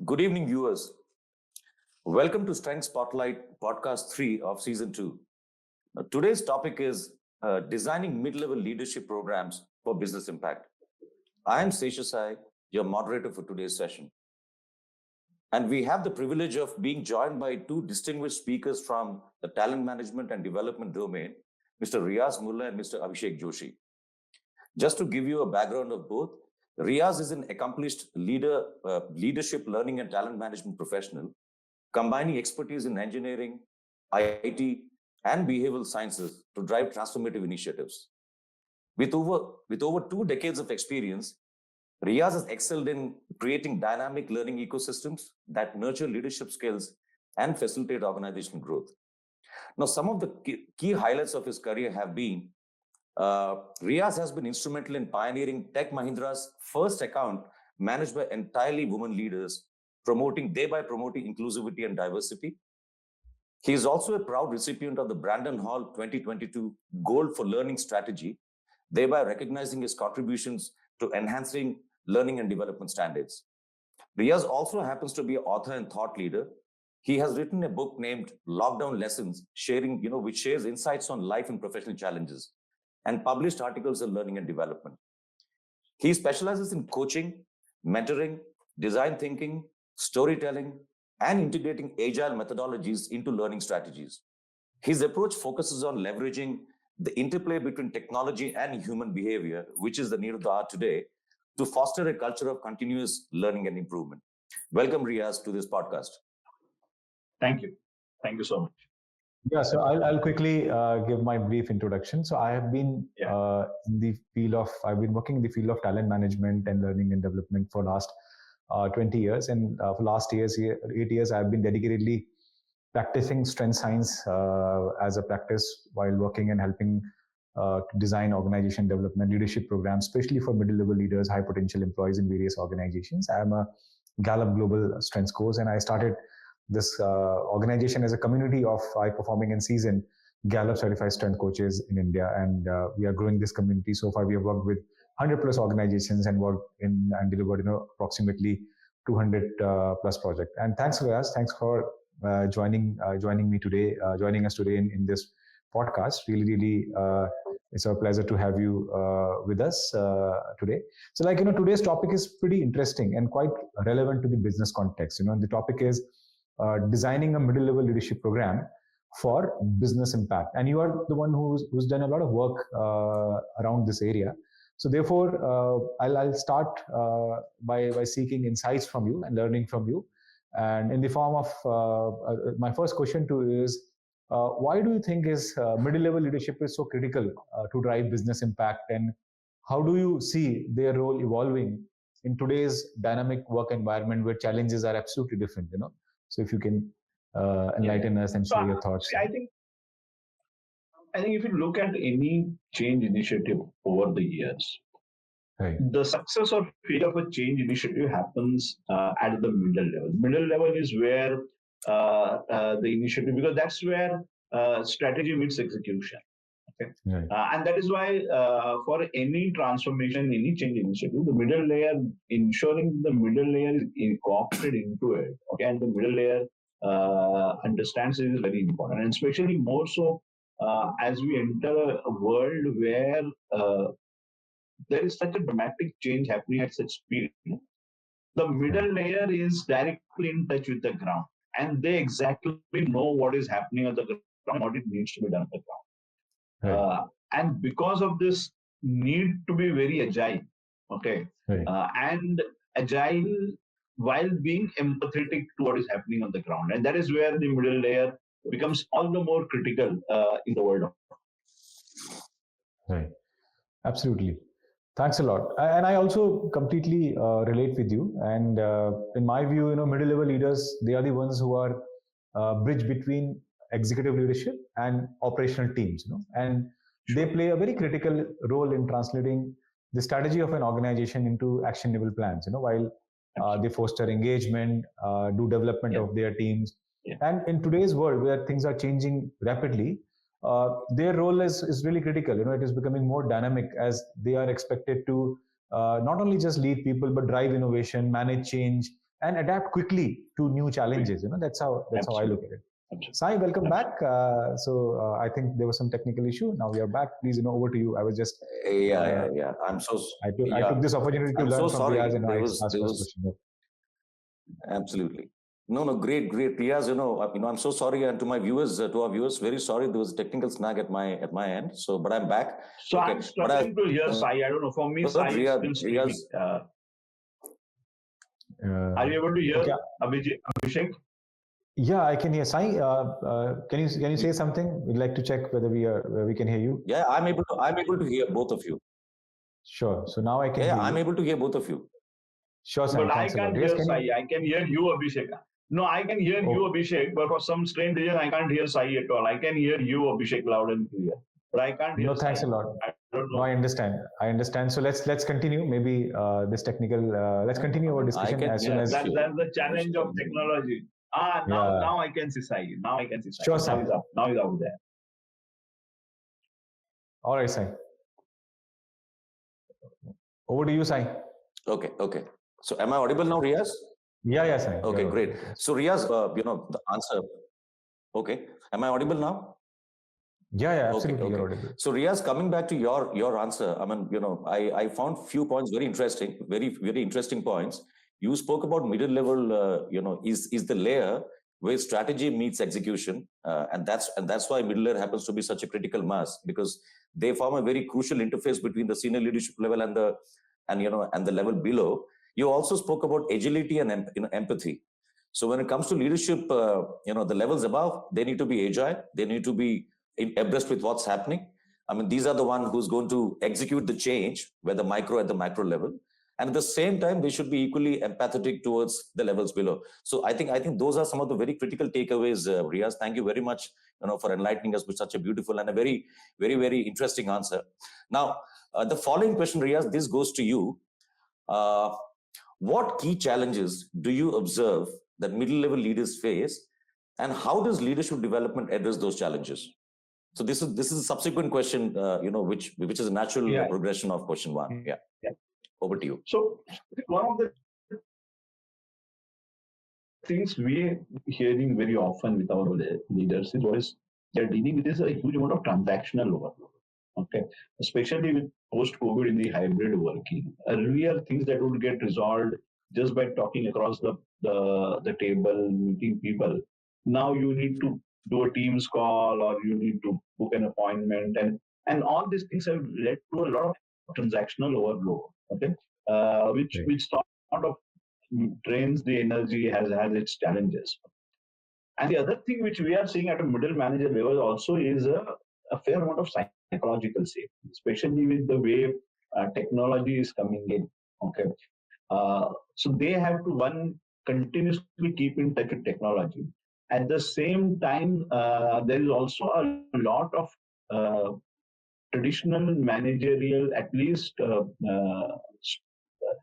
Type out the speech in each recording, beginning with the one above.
Good evening, viewers. Welcome to Strength Spotlight Podcast 3 of Season 2. Today's topic is designing mid-level leadership programs for business impact. I am Seshasai, your moderator for today's session. And we have the privilege of being joined by two distinguished speakers from the talent management and development domain, Mr. Riaz Mulla and Mr. Abhishek Joshi. Just to give you a background of both, Riaz is an accomplished leadership learning and talent management professional, combining expertise in engineering, IT, and behavioral sciences to drive transformative initiatives. With over 2 decades of experience, Riaz has excelled in creating dynamic learning ecosystems that nurture leadership skills and facilitate organizational growth. Now, some of the key highlights of his career have been Riaz has been instrumental in pioneering Tech Mahindra's first account managed by entirely women leaders, thereby promoting inclusivity and diversity. He is also a proud recipient of the Brandon Hall 2022 Gold for Learning strategy, thereby recognizing his contributions to enhancing learning and development standards. Riaz also happens to be an author and thought leader. He has written a book named Lockdown Lessons, which shares insights on life and professional challenges, and published articles on learning and development. He specializes in coaching, mentoring, design thinking, storytelling, and integrating agile methodologies into learning strategies. His approach focuses on leveraging the interplay between technology and human behavior, which is the need of the hour today, to foster a culture of continuous learning and improvement. Welcome, Riaz, to this podcast. Thank you. Thank you so much. Yeah, so I'll quickly give my brief introduction. So I have been I've been working in the field of talent management and learning and development for last 20 years. And for last 8 years, I've been dedicatedly practicing strength science as a practice while working and helping to design organization development leadership programs, especially for middle-level leaders, high potential employees in various organizations. I'm a Gallup Global Strengths Coach, and I started this organization as a community of high-performing and seasoned Gallup certified strength coaches in India, and we are growing this community. So far, we have worked with 100 plus organizations and worked in and delivered, approximately 200 plus projects. And thanks, Riaz. Thanks for joining me today, joining us today in this podcast. Really, it's a pleasure to have you with us today. So, today's topic is pretty interesting and quite relevant to the business context. The topic is designing a middle-level leadership program for business impact. And you are the one who's done a lot of work around this area. So therefore, I'll start by seeking insights from you and learning from you. And in the form of my first question to you is, why do you think is middle-level leadership is so critical to drive business impact, and how do you see their role evolving in today's dynamic work environment where challenges are absolutely different? So if you can enlighten us and share your thoughts. I think if you look at any change initiative over the years, Right. the success or failure of a change initiative happens at the middle level. Middle level is where the initiative, because that's where strategy meets execution. Okay, Right. and that is why for any transformation, any change initiative, the middle layer, ensuring the middle layer is incorporated into it. Okay, and the middle layer understands it is very important, and especially more so as we enter a world where there is such a dramatic change happening at such speed. The middle layer is directly in touch with the ground, and they exactly know what is happening at the ground, what it needs to be done at the ground. Right. And because of this need to be very agile, okay, Right. and agile while being empathetic to what is happening on the ground. And that is where the middle layer becomes all the more critical in the world. Right. Absolutely. Thanks a lot. And I also completely relate with you. And in my view, middle-level leaders, they are the ones who are bridge between executive leadership and operational teams. And they play a very critical role in translating the strategy of an organization into actionable plans. While they foster engagement, do development of their teams. Yeah. And in today's world where things are changing rapidly, their role is really critical. It is becoming more dynamic as they are expected to not only just lead people, but drive innovation, manage change, and adapt quickly to new challenges. That's how I look at it. Absolutely. Sai, welcome back. I think there was some technical issue. Now we are back. Please, over to you. I was just yeah. I'm so I took this opportunity to I'm learn so from sorry. Riaz and There I was asked first question. absolutely no, great, Riaz. I'm so sorry, and to our viewers, very sorry. There was a technical snag at my end. So, but I'm back. So Okay. I'm struggling to hear Sai. I don't know. For me, Sai is still streaming. Are you able to hear Abhishek? Yeah, I can hear. Sai, can you say something? We'd like to check whether we can hear you. Yeah, I'm able to hear both of you. Sure. So now I can. Yeah, hear I'm you. able to hear both of you. Sure, Sai. But I can't hear Sai. I can hear you, Abhishek. No, I can hear you, Abhishek, but for some strange reason, I can't hear Sai at all. I can hear you, Abhishek, loud and clear, but I can't hear. No, thanks Sai. a lot. No, I understand. So let's continue. Maybe this technical. Let's continue our discussion as soon as. That's the challenge of technology. Now I can see Sai. Now I can see Sai. Sure, Sai. Now he's out there. All right, Sai. Over to you, Sai. Okay. So am I audible now, Riaz? Yeah, Sai. Okay, great. So Riaz, the answer. Okay. Am I audible now? Yeah, absolutely. Okay. You're audible. So Riaz, coming back to your answer, I mean, I found few points very interesting, very, very interesting points. You spoke about middle level, is the layer where strategy meets execution, and that's why middle layer happens to be such a critical mass, because they form a very crucial interface between the senior leadership level and the level below. You also spoke about agility and empathy. So when it comes to leadership, the levels above, they need to be agile. They need to be abreast with what's happening. I mean, these are the one who's going to execute the change, at the macro level. And at the same time, they should be equally empathetic towards the levels below. So I think those are some of the very critical takeaways, Riaz. Thank you very much, for enlightening us with such a beautiful and a very, very, very interesting answer. Now, the following question, Riaz, this goes to you. What key challenges do you observe that middle-level leaders face, and how does leadership development address those challenges? So this is a subsequent question, which is a natural progression of question one. Yeah. Over to you. So one of the things we're hearing very often with our leaders is they're dealing with a huge amount of transactional overload. Okay, especially with post-COVID in the hybrid working. Earlier, things that would get resolved just by talking across the table, meeting people. Now you need to do a Teams call, or you need to book an appointment, and all these things have led to a lot of transactional overload. Okay, which sort of drains the energy, has its challenges. And the other thing which we are seeing at a middle manager level also is a fair amount of psychological safety, especially with the way technology is coming in. Okay, so they have to continuously keep in touch with technology. At the same time, there is also a lot of traditional managerial, at least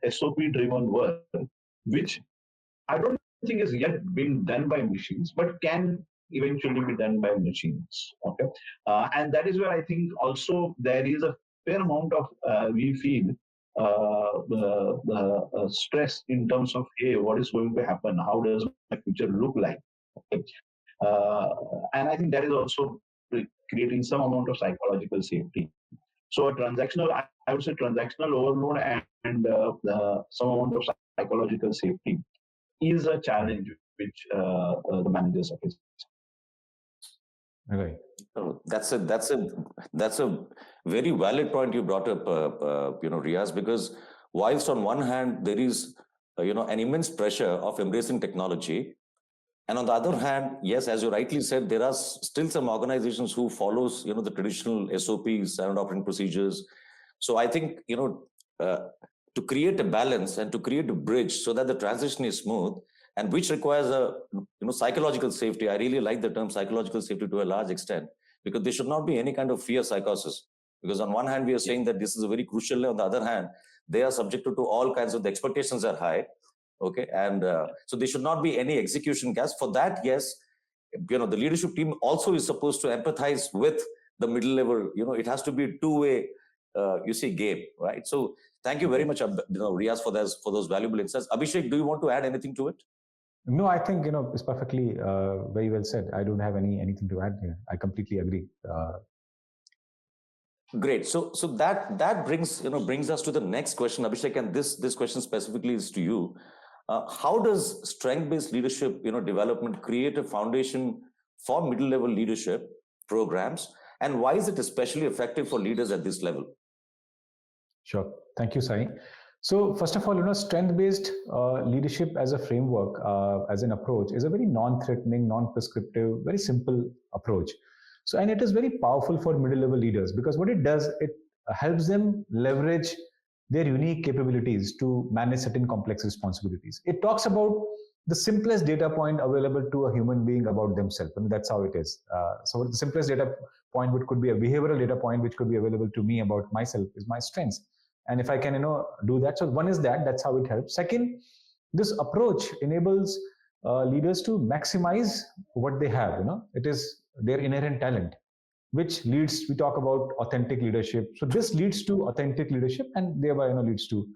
SOP-driven work, which I don't think is yet being done by machines, but can eventually be done by machines. Okay, and that is where I think also there is a fair amount of we feel the stress in terms of, hey, what is going to happen? How does my future look like? Okay. And I think that is also creating some amount of psychological safety. So I would say transactional overload and some amount of psychological safety is a challenge which the managers are facing. Right. That's a very valid point you brought up, Riaz, because whilst on one hand there is an immense pressure of embracing technology, and on the other hand, yes, as you rightly said, there are still some organizations who follows the traditional SOPs, standard operating procedures. So I think to create a balance and to create a bridge so that the transition is smooth, and which requires a psychological safety. I really like the term psychological safety to a large extent, because there should not be any kind of fear psychosis. Because on one hand, we are saying that this is a very crucial. On the other hand, they are subjected to all kinds of, the expectations are high. Okay, and so there should not be any execution gaps. For that, yes, the leadership team also is supposed to empathize with the middle level. It has to be a two-way game, right? So thank you very much, Riaz, for those valuable insights. Abhishek, do you want to add anything to it? No, I think it's perfectly very well said. I don't have anything to add here. I completely agree. Great. So that brings us to the next question, Abhishek, and this question specifically is to you. How does strength-based leadership development create a foundation for middle-level leadership programs, and why is it especially effective for leaders at this level? Sure. Thank you, Sai. So first of all, strength-based leadership as a framework, as an approach, is a very non-threatening, non-prescriptive, very simple approach. So, and it is very powerful for middle-level leaders because what it does, it helps them leverage their unique capabilities to manage certain complex responsibilities. It talks about the simplest data point available to a human being about themselves, and that's how it is. So, the simplest data point, which could be a behavioral data point, which could be available to me about myself, is my strengths. And if I can do that, so one is that's how it helps. Second, this approach enables leaders to maximize what they have. It is their inherent talent, which leads, we talk about authentic leadership, so this leads to authentic leadership and thereby leads to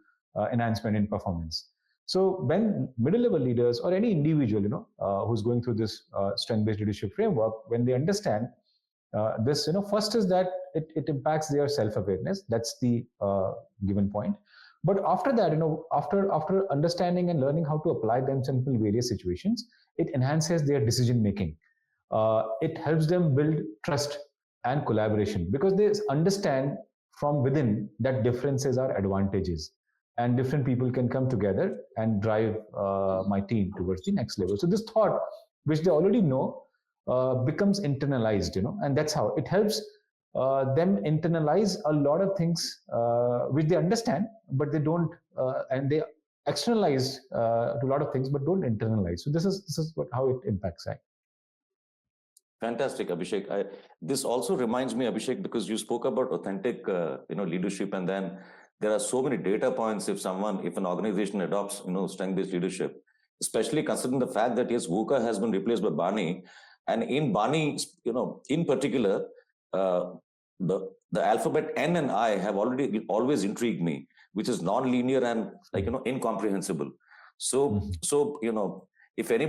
enhancement in performance. So when middle level leaders or any individual who's going through this strength based leadership framework, when they understand this, first is that it impacts their self-awareness. That's the given point. But after that, after understanding and learning how to apply themselves in various situations, it enhances their decision making. It helps them build trust and collaboration because they understand from within that differences are advantages, and different people can come together and drive my team towards the next level. So this thought, which they already know, becomes internalized, and that's how it helps them internalize a lot of things which they understand, but they don't, and they externalize to a lot of things, but don't internalize. So this is how it impacts. Right? Fantastic, Abhishek. This also reminds me, Abhishek, because you spoke about authentic, leadership, and then there are so many data points if an organization adopts, strength-based leadership, especially considering the fact that yes, VUCA has been replaced by Barney, and in Barney, in particular, the alphabet N and I have always intrigued me, which is non-linear and incomprehensible. So if an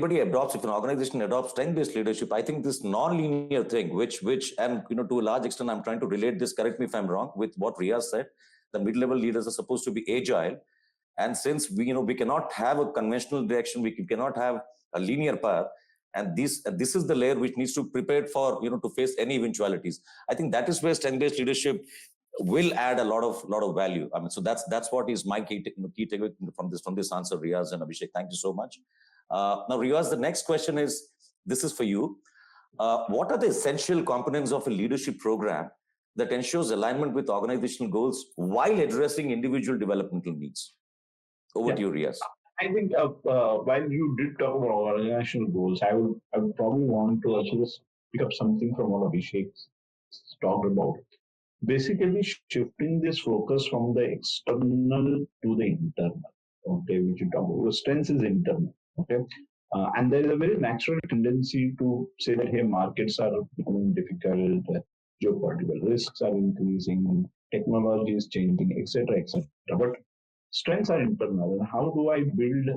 organization adopts strength-based leadership, I think this non-linear thing, which and to a large extent, I'm trying to relate this. Correct me if I'm wrong with what Riaz said. The mid-level leaders are supposed to be agile, and since we cannot have a conventional direction, we cannot have a linear path, and this is the layer which needs to prepare for to face any eventualities. I think that is where strength-based leadership will add a lot of value. I mean, so that's what is my key takeaway from this answer, Riaz and Abhishek. Thank you so much. Now, Riaz, the next question is for you. What are the essential components of a leadership program that ensures alignment with organizational goals while addressing individual developmental needs? Over to you, Riaz. I think while you did talk about organizational goals, I would probably want to also just pick up something from what Abhishek talked about. Basically, shifting this focus from the external to the internal. Okay, which you talk about. Strength is internal. Okay, and there is a very natural tendency to say that hey, markets are becoming difficult, geopolitical risks are increasing, technology is changing, etc., etc. But strengths are internal, and how do I build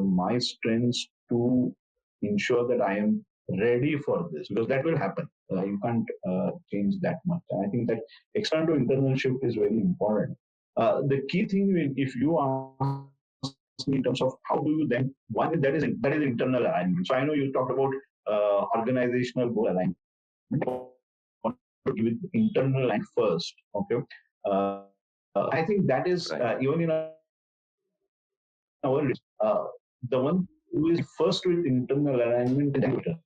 my strengths to ensure that I am ready for this? Because that will happen. You can't change that much. And I think that external to internal shift is very important. The key thing, if you ask me in terms of how do you then, one that is internal alignment. So I know you talked about organizational goal alignment with internal alignment first. Okay, I think that is even in our the one who is first with internal alignment is external.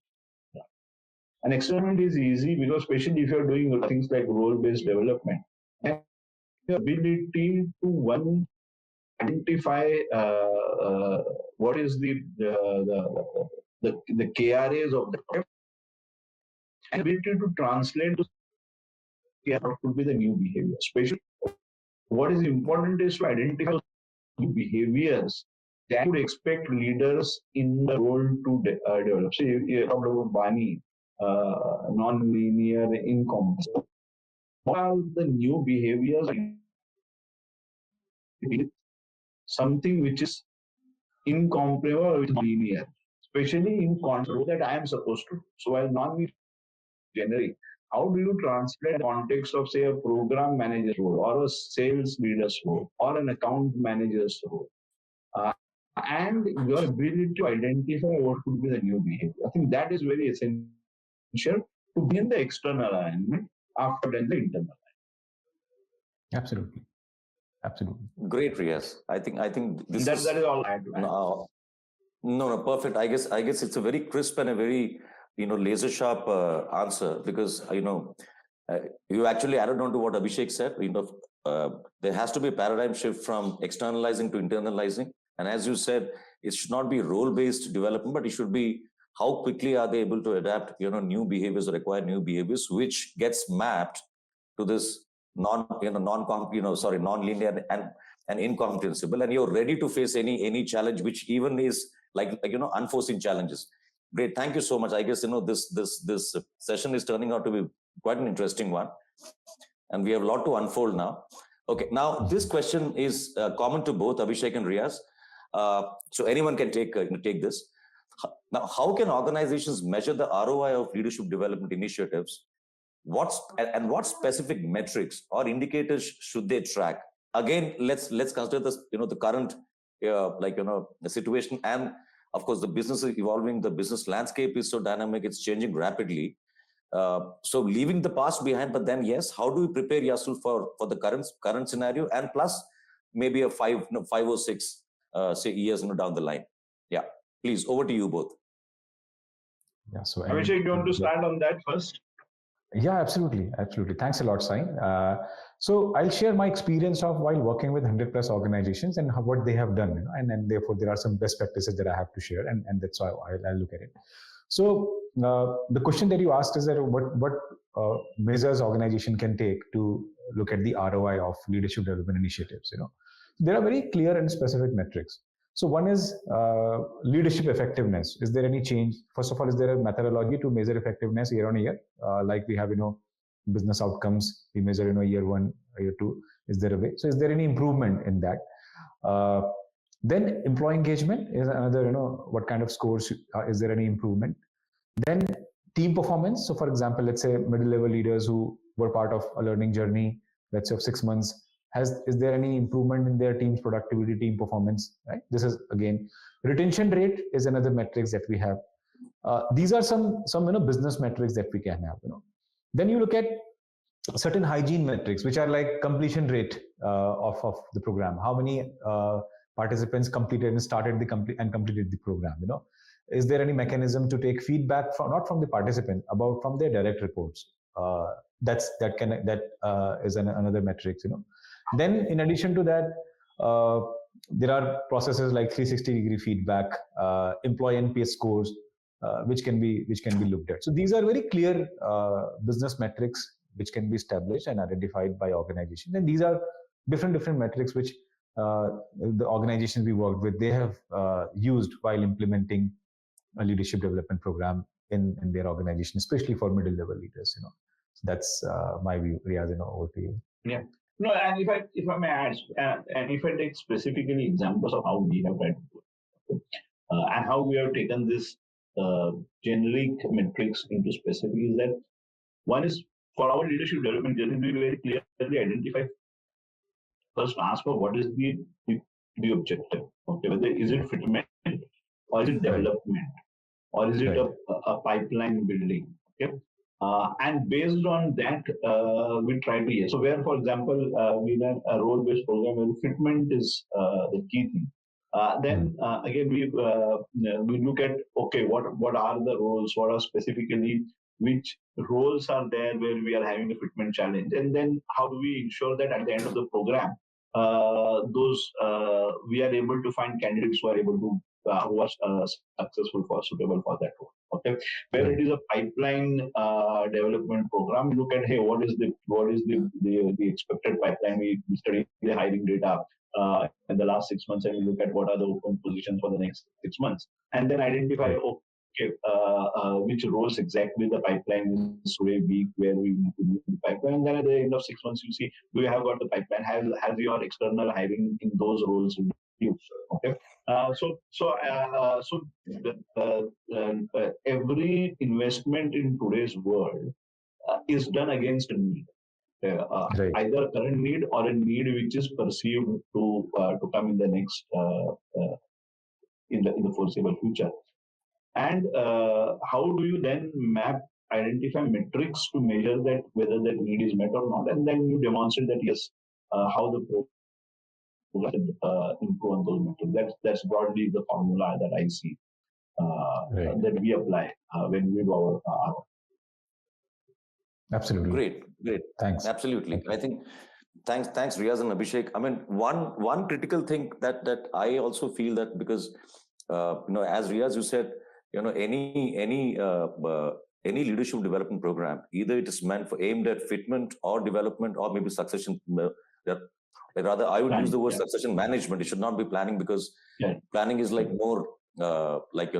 And external is easy because especially if you're doing things like role-based development, and the ability to one identify what is the KRAs of the project, and ability to translate those KRAs could be the new behavior. Especially what is important is to identify those new behaviors that would expect leaders in the role to develop. So you talked about Bani, non-linear, incomprehensible. what are the new behaviors? Something which is incomparable or which is linear, especially in control that I am supposed to. So while non generic, how do you translate the context of say a program manager's role or a sales leader's role or an account manager's role? Uh, and your ability to identify what could be the new behavior. I think that is very essential to be in the external alignment after then the internal. Absolutely. Absolutely. Great, Riaz. I think this That is all I had to add. No, perfect. I guess it's a very crisp and a very laser sharp answer because uh, you actually added on to what Abhishek said. There has to be a paradigm shift from externalizing to internalizing, and as you said, it should not be role based development, but it should be how quickly are they able to adapt new behaviors or acquire new behaviors, which gets mapped to this non-linear and incomprehensible, and you're ready to face any challenge which even is like unforeseen challenges. Great, thank you so much. I guess this session is turning out to be quite an interesting one, and we have a lot to unfold now. Okay, now this question is common to both Abhishek and Riaz, so anyone can take this. Now, how can organizations measure the ROI of leadership development initiatives? What specific metrics or indicators should they track? Again, let's consider this the current the situation, and of course the business is evolving, the business landscape is so dynamic, it's changing rapidly. So leaving the past behind, but then yes, how do you prepare yourself for the current scenario, and plus maybe a 5 or 6 say years down the line? Yeah, please, over to you both. Yeah. So Abhishek, you want to start on that first? Yeah, absolutely. Absolutely. Thanks a lot, Sai. So I'll share my experience of while working with 100 plus organizations and what they have done, and therefore there are some best practices that I have to share, and that's why I'll look at it. So the question that you asked is that what measures organization can take to look at the ROI of leadership development initiatives. There are very clear and specific metrics. So one is leadership effectiveness. Is there any change? First of all, is there a methodology to measure effectiveness year on year? Like we have, business outcomes, we measure, year one, year two. Is there a way? So is there any improvement in that? Then employee engagement is another, what kind of scores, is there any improvement? Then team performance. So for example, let's say middle level leaders who were part of a learning journey, let's say of 6 months, is there any improvement in their team's productivity, team performance? Right. This is again retention rate is another metrics that we have. These are some business metrics that we can have. Then you look at certain hygiene metrics, which are like completion rate of the program. How many participants completed and started and completed the program? Is there any mechanism to take feedback from not from the participant, about from their direct reports? That is another metrics. Then in addition to that, there are processes like 360-degree feedback, employee NPS scores, which can be looked at. So these are very clear business metrics which can be established and identified by organizations. And these are different metrics which the organizations we worked with, they have used while implementing a leadership development program in their organization, especially for middle level leaders. So that's my view. Riaz, over to you. Yeah. No, and if I may add, and if I take specifically examples of how we have tried to do it, and how we have taken this generic metrics into specific, is that one is for our leadership development journey, we very clearly identify first ask for what is the objective. Okay, whether is it fitment or is it development or is it a pipeline building? Okay. And based on that, we try to so where, for example, we have a role-based program where fitment is the key thing. Then again, we look at okay, what are the roles? What are specifically which roles are there where we are having a fitment challenge, and then how do we ensure that at the end of the program, those we are able to find candidates who are able to who are successful for suitable for that role. Okay, where it is a pipeline development program, we look at hey, what is the expected pipeline? We study the hiring data in the last 6 months, and we look at what are the open positions for the next 6 months, and then identify okay, which roles exactly the pipeline is today weak, where we need to move the pipeline. And then at the end of 6 months, you see, we have got the pipeline. Has your external hiring in those roles reduced? Okay. Every investment in today's world is done against a need, Right. either a current need or a need which is perceived to come in the next in the foreseeable future. And how do you then identify metrics to measure that whether that need is met or not, and then you demonstrate that yes, how the program should improve on those metrics. That's broadly the formula that I see Right. that we apply when we do our Absolutely. Great. Thanks. Absolutely. I think thanks Riaz and Abhishek. I mean, one critical thing that I also feel that because as Riaz you said, any leadership development program, either it is meant for aimed at fitment or development or maybe succession. Rather, I would planning. use the word succession management. It should not be planning, because planning is like more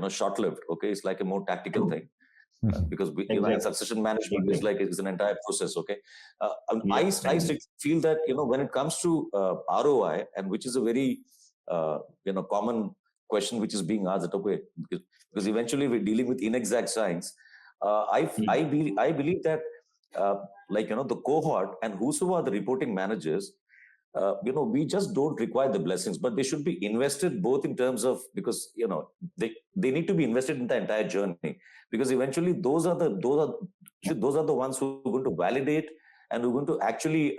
short-lived. Okay, it's like a more tactical thing. Because succession management is an entire process. Okay, I feel that when it comes to ROI, and which is a very common question which is being asked, that okay, because eventually we're dealing with inexact science. I believe that the cohort and whosoever are the reporting managers, we just don't require the blessings, but they should be invested both in terms of, because they need to be invested in the entire journey, because eventually those are the ones who are going to validate and who are going to actually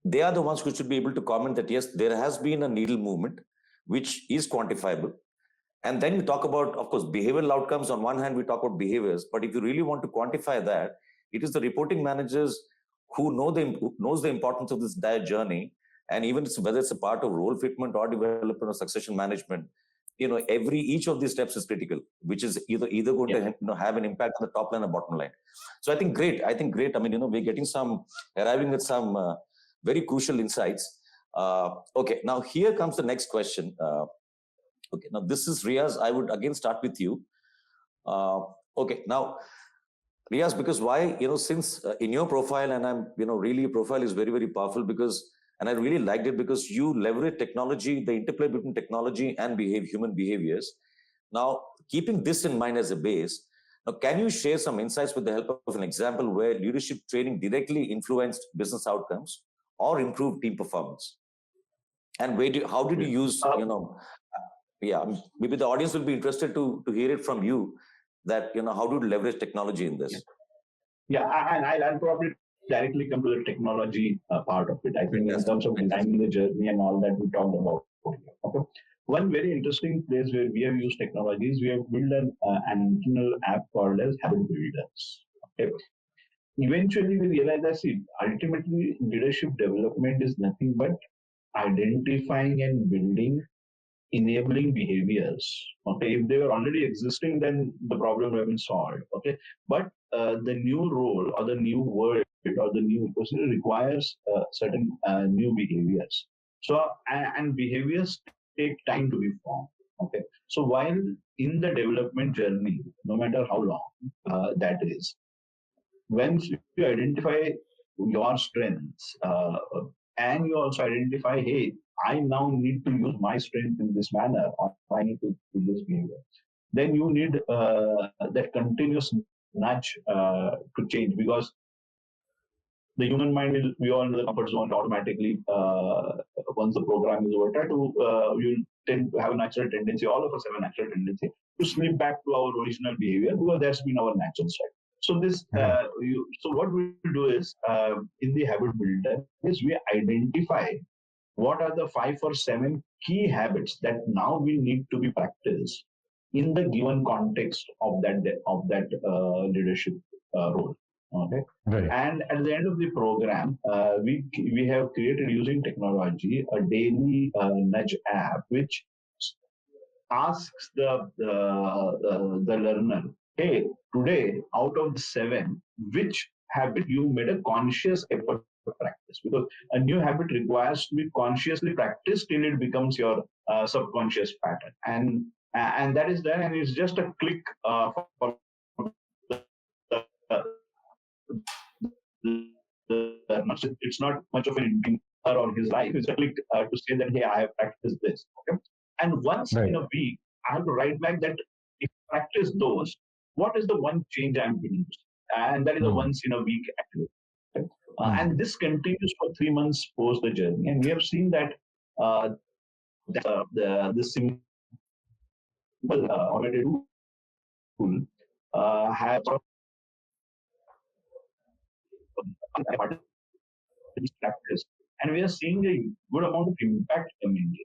they are the ones who should be able to comment that yes, there has been a needle movement which is quantifiable. And then we talk about, of course, behavioral outcomes. On one hand, we talk about behaviors, but if you really want to quantify that, it is the reporting managers who knows the importance of this entire journey, and even whether it's a part of role fitment or development or succession management, each of these steps is critical, which is either going to have an impact on the top line or bottom line. So I think great. I mean, we're arriving at some very crucial insights. Okay, now here comes the next question. Okay, now this is Riaz. I would again start with you. Okay, now Riaz, because why, since in your profile, and I'm, really your profile is very, very powerful, because, and I really liked it because you leverage technology, the interplay between technology and human behaviors. Now, keeping this in mind as a base, now can you share some insights with the help of an example where leadership training directly influenced business outcomes or improved team performance? And how did you use, maybe the audience will be interested to hear it from you, that how do you leverage technology in this? And I'll probably directly come to the technology part of it. I think in terms of designing the journey and all that we talked about. Okay. One very interesting place where we have used technologies, we have built an internal app called as Habit Builders. Okay. Eventually we realize that ultimately leadership development is nothing but identifying and building enabling behaviors. Okay, if they were already existing, then the problem would have been solved. Okay, but the new role or the new world or the new person requires certain new behaviors. So and behaviors take time to be formed. Okay, so while in the development journey, no matter how long that is, once you identify your strengths and you also identify, hey, I now need to use my strength in this manner, or I need to do this behavior. Then you need that continuous nudge to change, because the human mind will, we all know the comfort zone automatically. Once the program is over, you tend to have a natural tendency, all of us have a natural tendency to slip back to our original behavior, because that's been our natural side. So so what we do is in the habit builder is we identify what are the 5 or 7 key habits that now we need to be practiced in the given context of that leadership role. Okay, right. And at the end of the program, we have created, using technology, a daily nudge app which asks the learner, hey, today out of the 7, which habit you made a conscious effort to practice? Because a new habit requires to be consciously practiced till it becomes your subconscious pattern. and that is done, and it's just a click for it's not much of an her or his life. It's a click to say that, hey, I have practiced this. Okay, and once Right. in a week, I have to write back that if I practice those, what is the one change I'm going to do? And that is a once in a week activity. Okay? And this continues for 3 months post the journey, and we have seen that the simple automated tool has practice, and we are seeing a good amount of impact coming in.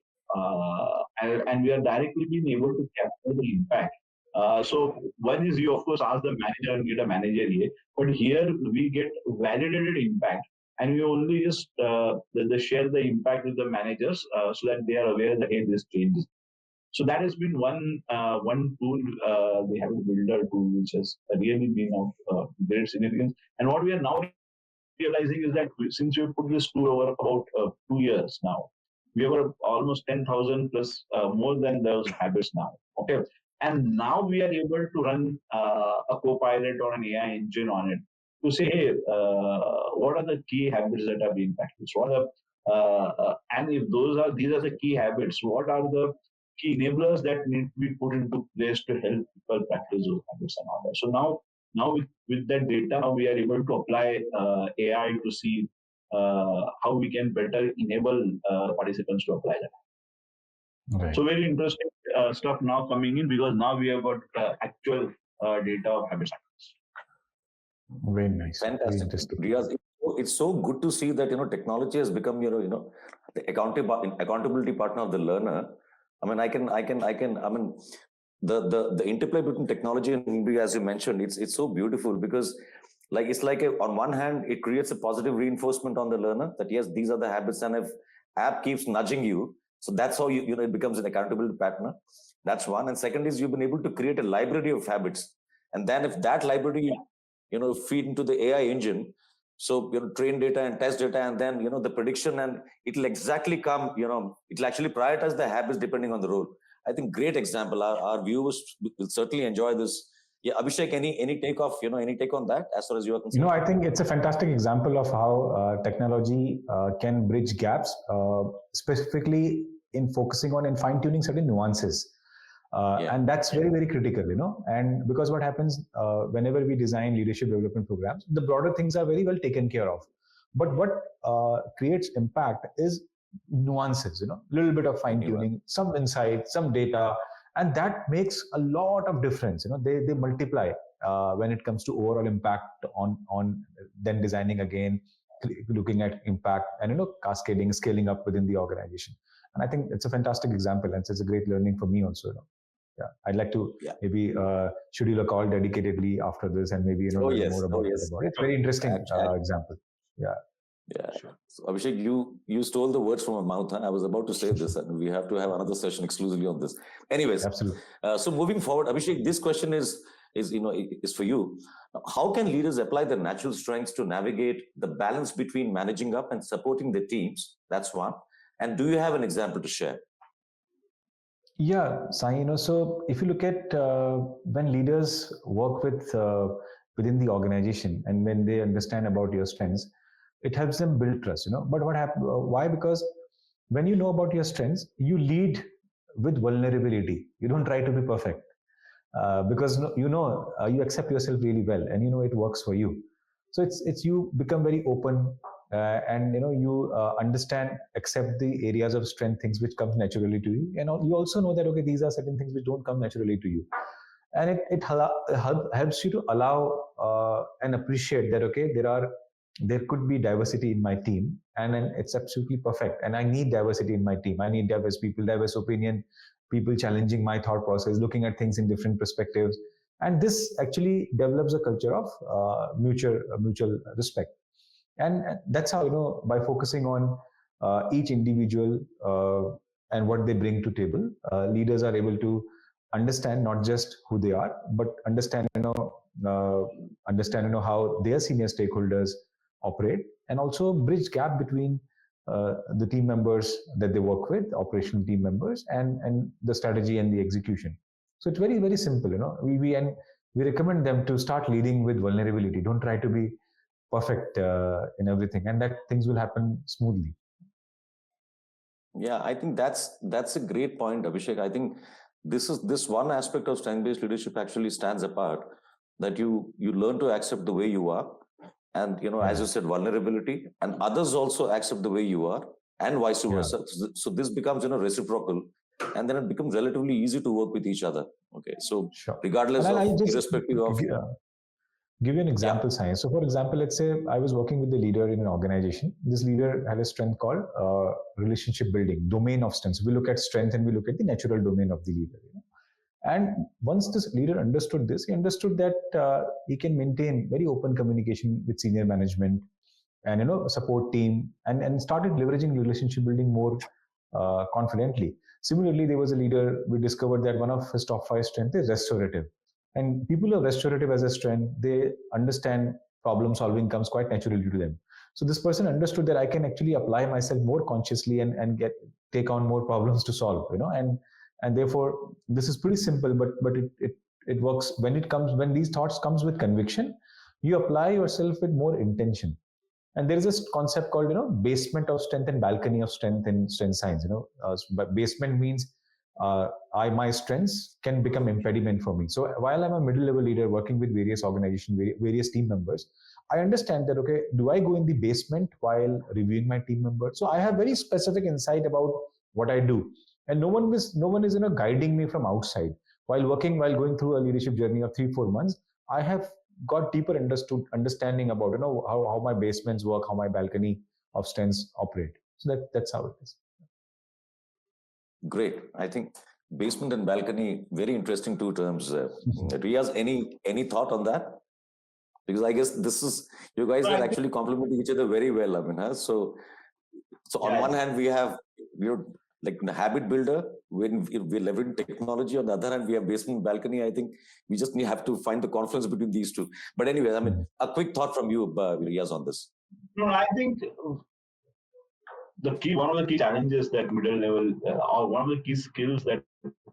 And we are directly being able to capture the impact. So one is you of course ask the manager and get a manager here, but here we get validated impact, and we only just share the impact with the managers so that they are aware that hey, this changes. So that has been one tool. We have a builder tool which has really been of great significance. And what we are now realizing is that since we put this tool over about 2 years now, we have almost 10,000 plus more than those habits now. Okay, and now we are able to run a co-pilot or an AI engine on it to say, hey, what are the key habits that are being practiced? What are and if these are the key habits, what are the key enablers that need to be put into place to help people practice those habits and all that. So now with that data, now we are able to apply AI to see how we can better enable participants to apply that. Right. So very interesting stuff now coming in, because now we have got actual data of habit cycles. Very nice. Fantastic. Riaz, it's so good to see that technology has become the accountability partner of the learner. I mean, the interplay between technology and media, as you mentioned, it's so beautiful, because it's like on one hand it creates a positive reinforcement on the learner that yes, these are the habits, and if app keeps nudging you, so that's how it becomes an accountability partner. That's one. And second is you've been able to create a library of habits, and then if that library feed into the AI engine, so train data and test data, and then the prediction, and it'll exactly come, it'll actually prioritize the habits depending on the role. I think great example. Our viewers will certainly enjoy this. Yeah, Abhishek, any take off, any take on that as far as you are concerned? I think it's a fantastic example of how technology can bridge gaps, specifically in focusing on and fine-tuning certain nuances. And that's very, very critical, and because what happens whenever we design leadership development programs, the broader things are very well taken care of. But what creates impact is nuances, a little bit of fine tuning, some insight, some data, and that makes a lot of difference. They multiply when it comes to overall impact on then designing again, looking at impact, and cascading, scaling up within the organization. And I think it's a fantastic example, and it's a great learning for me also. Yeah, I'd like to maybe schedule a call dedicatedly after this, and maybe learn more about it. It's very interesting example. Yeah. Sure. So Abhishek, you stole the words from my mouth. Huh? I was about to say this, and we have to have another session exclusively on this. Anyways, absolutely. So moving forward, Abhishek, this question is for you. How can leaders apply their natural strengths to navigate the balance between managing up and supporting their teams? That's one. And do you have an example to share? Yeah, Sai, so if you look at when leaders work within the organization, and when they understand about your strengths, it helps them build trust, But what happens? Why? Because when you know about your strengths, you lead with vulnerability. You don't try to be perfect because you accept yourself really well, and it works for you. So it's you become very open, and you understand, accept the areas of strength, things which come naturally to you, and you also know that okay, these are certain things which don't come naturally to you, and it helps you to allow and appreciate that okay, there could be diversity in my team, and it's absolutely perfect, and I need diversity in my team. I need diverse people, diverse opinion, people challenging my thought process, looking at things in different perspectives, and this actually develops a culture of mutual respect. And that's how by focusing on each individual and what they bring to table, leaders are able to understand not just who they are, but understand how their senior stakeholders operate, and also bridge gap between the team members that they work with, operational team members, and the strategy and the execution. So it's very, very simple. We recommend them to start leading with vulnerability. Don't try to be perfect in everything, and that things will happen smoothly. Yeah, I think that's a great point, Abhishek. I think this one aspect of strength-based leadership actually stands apart, that you learn to accept the way you are, and as you said, vulnerability, and others also accept the way you are, and vice versa. So this becomes reciprocal, and then it becomes relatively easy to work with each other. Okay, so regardless of, irrespective of. Give you an example, Science. So, for example, let's say I was working with the leader in an organization. This leader had a strength called relationship building, domain of strength. So we look at strength and we look at the natural domain of the leader. And once this leader understood this, he understood that he can maintain very open communication with senior management and support team, and started leveraging relationship building more confidently. Similarly, there was a leader. We discovered that one of his top 5 strengths is restorative. And people who are restorative as a strength, they understand problem solving comes quite naturally to them. So this person understood that I can actually apply myself more consciously and take on more problems to solve, and therefore this is pretty simple, but it works when these thoughts comes with conviction. You apply yourself with more intention. And there is this concept called basement of strength and balcony of strength in strength science. But basement means my strengths can become impediment for me. So while I'm a middle level leader working with various organizations, various team members, I understand that, okay, do I go in the basement while reviewing my team members? So I have very specific insight about what I do, and no one is guiding me from outside. While going through a leadership journey of 3-4 months, I have got deeper understanding about how my basements work, how my balcony of strengths operate. So that's how it is. Great. I think basement and balcony, very interesting 2 terms. Riaz, any thought on that? Because I guess you guys are actually complementing each other very well. I mean, so on one hand we're like the habit builder when we're leveraging technology. On the other hand, we have basement balcony. I think we just have to find the confluence between these two. But anyway, I mean, a quick thought from you, Riaz, on this. No, I think one of the key challenges that middle level, or one of the key skills that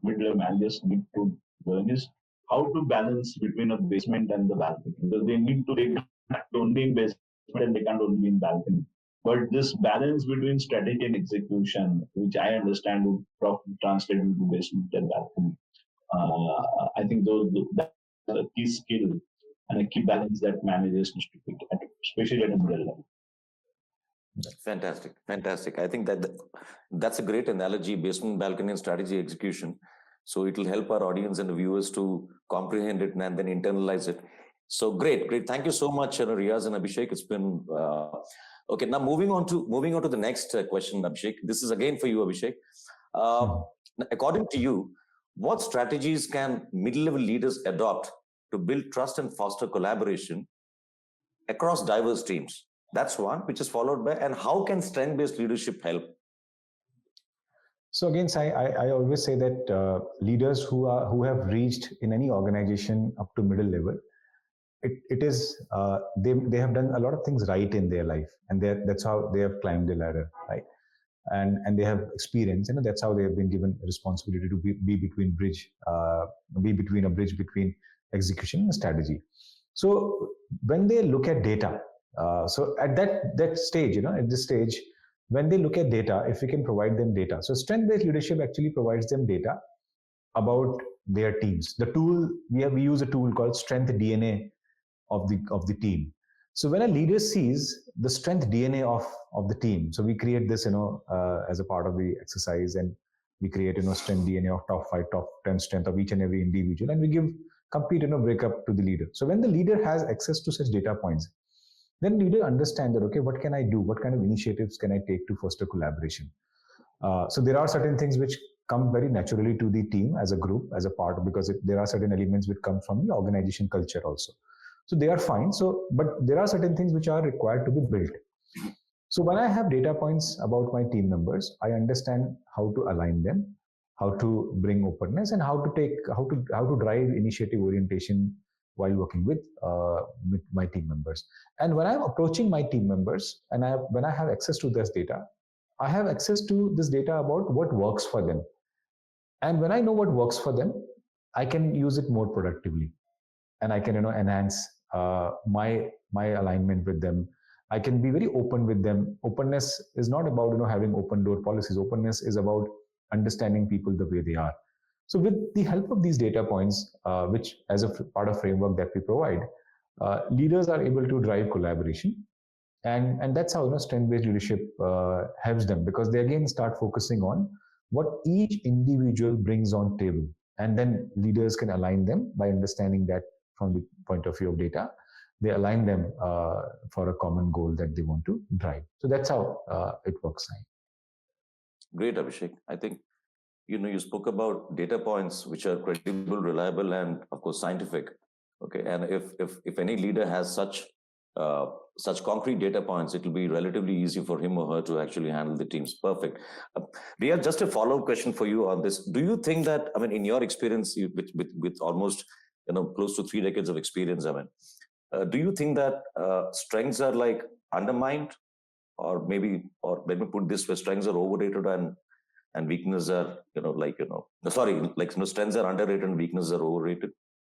middle level managers need to learn is how to balance between a basement and the balcony. Because they can't be in basement and they can't only be in balcony. But this balance between strategy and execution, which I understand would probably translate into basement and balcony, I think that's a key skill and a key balance that managers need to pick, especially at a middle level. Fantastic. I think that's a great analogy, basement, balcony, and strategy execution. So it will help our audience and the viewers to comprehend it and then internalize it. So great. Thank you so much, Riaz and Abhishek. It's been okay. Now moving on to the next question, Abhishek. This is again for you, Abhishek. According to you, what strategies can middle-level leaders adopt to build trust and foster collaboration across diverse teams? That's one, which is followed by, and how can strength-based leadership help? So again, I always say that leaders who have reached in any organization up to middle level, it is they have done a lot of things right in their life, and that's how they have climbed the ladder, right? And they have experience, that's how they have been given responsibility to be between a bridge between execution and strategy. So when they look at data, so at that stage, at this stage, when they look at data, if we can provide them data, so strength-based leadership actually provides them data about their teams. The tool we use a tool called Strength DNA of the team. So when a leader sees the strength DNA of the team, so we create this, as a part of the exercise, and we create, strength DNA of top 5, top 10 strength of each and every individual, and we give complete, breakup to the leader. So when the leader has access to such data points, then leader understand that, okay, what can I do? What kind of initiatives can I take to foster collaboration? So there are certain things which come very naturally to the team as a group, as a part, because there are certain elements which come from the organization culture also. So they are fine. But there are certain things which are required to be built. So when I have data points about my team members, I understand how to align them, how to bring openness, and how to drive initiative orientation while working with my team members. And when I'm approaching my team members, and when I have access to this data, I have access to this data about what works for them. And when I know what works for them, I can use it more productively, and I can enhance my alignment with them. I can be very open with them. Openness is not about having open door policies. Openness is about understanding people the way they are. So with the help of these data points, which as a part of framework that we provide, leaders are able to drive collaboration, and that's how strength-based leadership helps them, because they again start focusing on what each individual brings on table, and then leaders can align them by understanding that from the point of view of data. They align them for a common goal that they want to drive. So that's how it works. Great, Abhishek. I think you spoke about data points which are credible, reliable, and of course scientific. Okay, and if any leader has such concrete data points, it will be relatively easy for him or her to actually handle the teams. Perfect. Riaz, just a follow-up question for you on this. Do you think that, I mean, in your experience, with almost close to 3 decades of experience, I mean, do you think that strengths are like undermined, or let me put this way, strengths are overrated and weaknesses are strengths are underrated and weaknesses are overrated?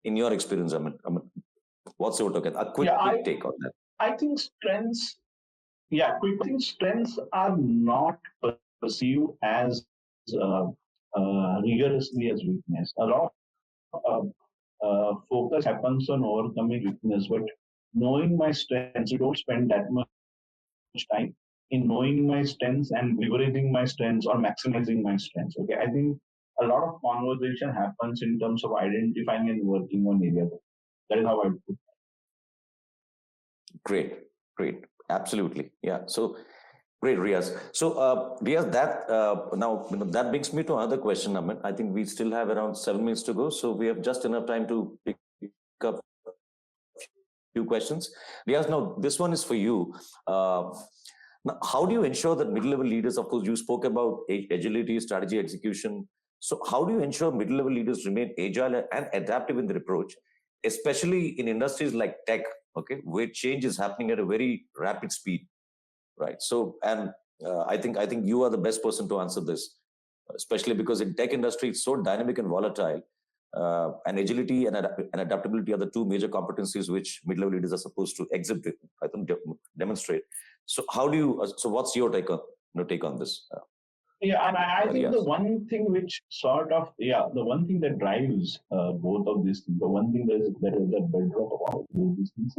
In your experience, I mean, what's your take? A quick take on that. I think strengths are not perceived as rigorously as weakness. A lot of focus happens on overcoming weakness, but knowing my strengths, you don't spend that much time in knowing my strengths and leveraging my strengths or maximizing my strengths. Okay, I think a lot of conversation happens in terms of identifying and working on areas. That is how I put. Great, absolutely, yeah. So great, Riaz. So Riaz, that now that brings me to another question. I mean, I think we still have around 7 minutes to go, so we have just enough time to pick up a few questions. Riaz, now this one is for you. Now, how do you ensure that mid-level leaders, of course, you spoke about agility, strategy, execution. So how do you ensure mid-level leaders remain agile and adaptive in their approach, especially in industries like tech, okay, where change is happening at a very rapid speed, right? So, and I think you are the best person to answer this, especially because in tech industry, it's so dynamic and volatile. And agility and adaptability are the two major competencies which mid-level leaders are supposed to exhibit, I think, demonstrate. So how do you? So what's your take on this? And I think the one thing which the one thing that drives both of these things, the one thing that is the bedrock of all these things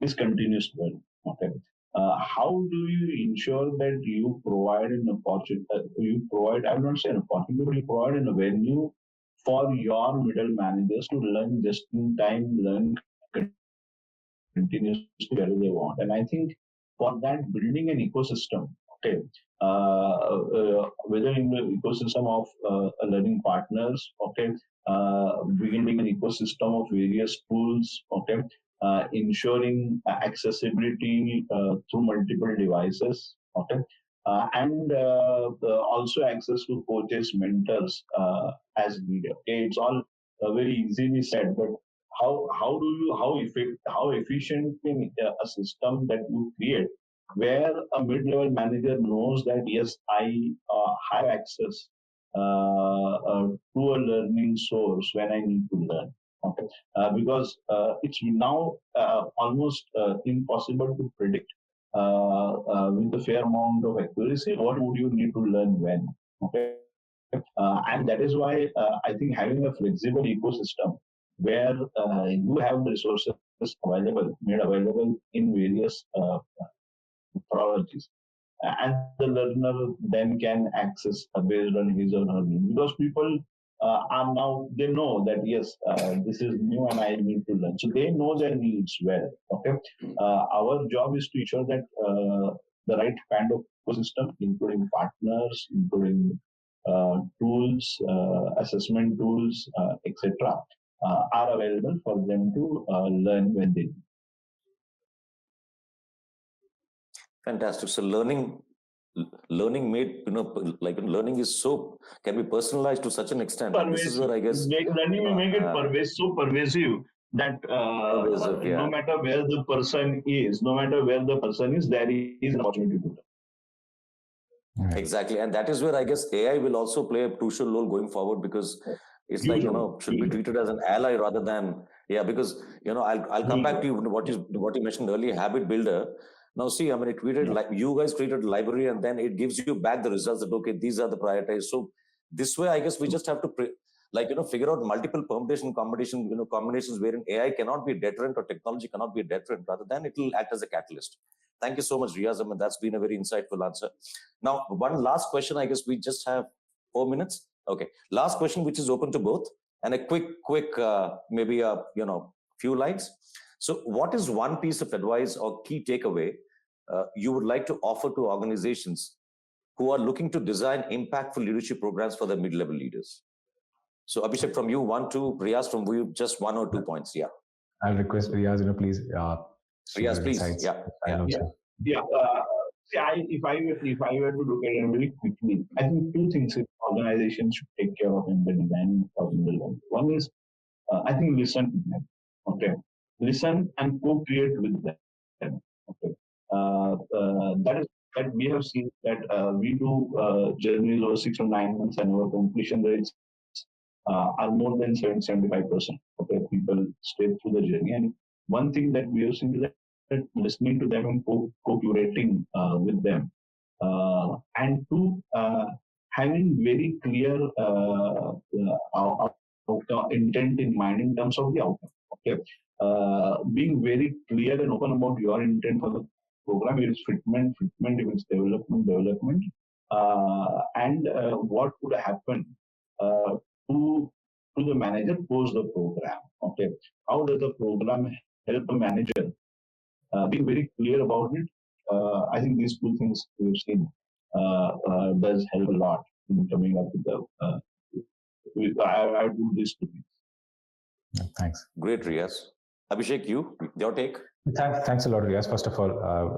is continuous learning. Okay, how do you ensure that you provide an opportunity? I will not say an opportunity, but you provide an avenue for your middle managers to learn just in time, learn continuously wherever they want. And I think for that, building an ecosystem, okay, whether in the ecosystem of learning partners, okay, building an ecosystem of various tools, okay, ensuring accessibility through multiple devices, okay, and also access to coaches, mentors as needed. Okay, it's all very easily said, but how efficient in a system that you create where a mid-level manager knows that yes, I have access to a learning source when I need to learn. Okay, because it's now almost impossible to predict with a fair amount of accuracy what would you need to learn when. Okay, and that is why I think having a flexible ecosystem where you have the resources made available in various methodologies, and the learner then can access based on his or her need. Because people are now, they know that yes, this is new and I need to learn. So they know their needs well. Okay, our job is to ensure that the right kind of ecosystem, including partners, including tools, assessment tools, etc., are available for them to learn when they need. Fantastic. So learning made, learning is can be personalized to such an extent. And this is where I guess learning will make it so pervasive that no matter where the person is, there is an opportunity to learn. Exactly. And that is where I guess AI will also play a crucial role going forward, because it's like, should be treated as an ally rather than, because, I'll come back to you what you mentioned earlier, habit builder. Now, see, I mean, it treated like you guys treated library, and then it gives you back the results that, okay, these are the prioritized. So this way, I guess we just have to figure out multiple combinations wherein AI cannot be a deterrent or technology cannot be a deterrent, rather than it will act as a catalyst. Thank you so much, Riaz. I mean, that's been a very insightful answer. Now, one last question. I guess we just have 4 minutes. Okay. Last question, which is open to both, and a quick, maybe a few lines. So, what is one piece of advice or key takeaway you would like to offer to organizations who are looking to design impactful leadership programs for their mid-level leaders? So, Abhishek, from you, 1, 2. Riaz, from you, just 1 or 2 points. Yeah. I'll request Riaz, please. Riaz, please. Yeah. If I were to look at it very quickly, I think two things organizations should take care of in the design of the learning. One is, I think, listen to them. Okay, listen and co-create with them. Okay, that we have seen that we do journeys over 6 or 9 months, and our completion rates are more than 75%. Okay, people stay through the journey, and one thing that we have seen is that listening to them and co-curating with them, and two, having very clear intent in mind in terms of the outcome. Okay, being very clear and open about your intent for the program, if it's fitment, if it's development, and what could happen to the manager post the program. Okay, how does the program help the manager? Being very clear about it, I think these two things we've seen does help a lot in coming up with the. I do these two things. Thanks. Great, Riaz. Abhishek, your take? Thanks a lot, Riaz. First of all,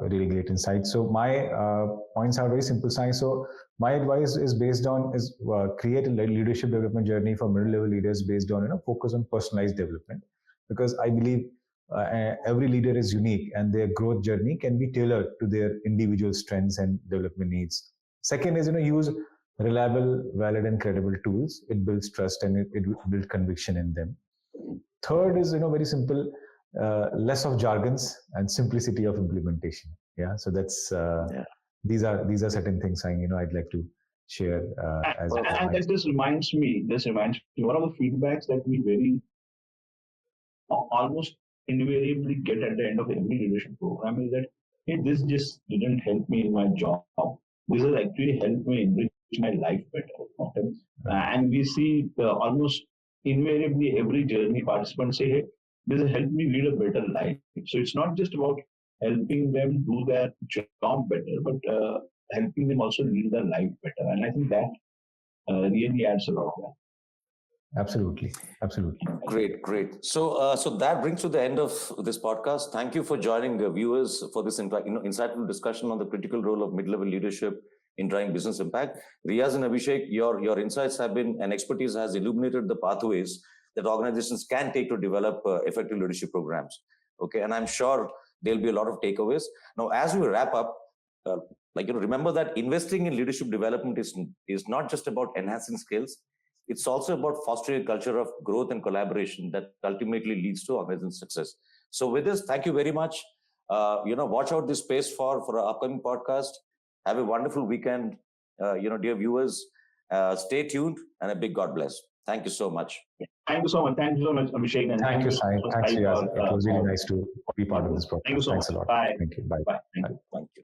really great insight. So my points are very simple, Sai. So my advice is based on create a leadership development journey for middle-level leaders based on focus on personalized development, because I believe every leader is unique and their growth journey can be tailored to their individual strengths and development needs. Second is use reliable, valid, and credible tools. It builds trust and it builds conviction in them. Third is very simple. Less of jargons and simplicity of implementation. Yeah, so that's these are certain things I'd like to share. And this reminds me. One of the feedbacks that we very almost invariably get at the end of every leadership program is that, hey, this just didn't help me in my job. This has actually helped me enrich my life better. Okay? And we see almost invariably every journey participant say, hey, this has helped me lead a better life. So it's not just about helping them do their job better, but helping them also lead their life better. And I think that really adds a lot of that. Absolutely. Great. So that brings to the end of this podcast. Thank you for joining the viewers for this insightful discussion on the critical role of mid-level leadership in driving business impact. Riaz and Abhishek, your insights have been, and expertise has illuminated the pathways that organizations can take to develop effective leadership programs. Okay, and I'm sure there'll be a lot of takeaways. Now, as we wrap up, remember that investing in leadership development is not just about enhancing skills. It's also about fostering a culture of growth and collaboration that ultimately leads to organization success. So with this, thank you very much. Watch out this space for our upcoming podcast. Have a wonderful weekend, dear viewers. Stay tuned, and a big God bless. Thank you so much. Thank you so much, Abhishek. And thank you, Sai. Thanks, Riaz. It was really nice to be part of this program. Thank you so Thanks much. a lot. Bye. Thank you. Bye. Bye. Bye. Thank you.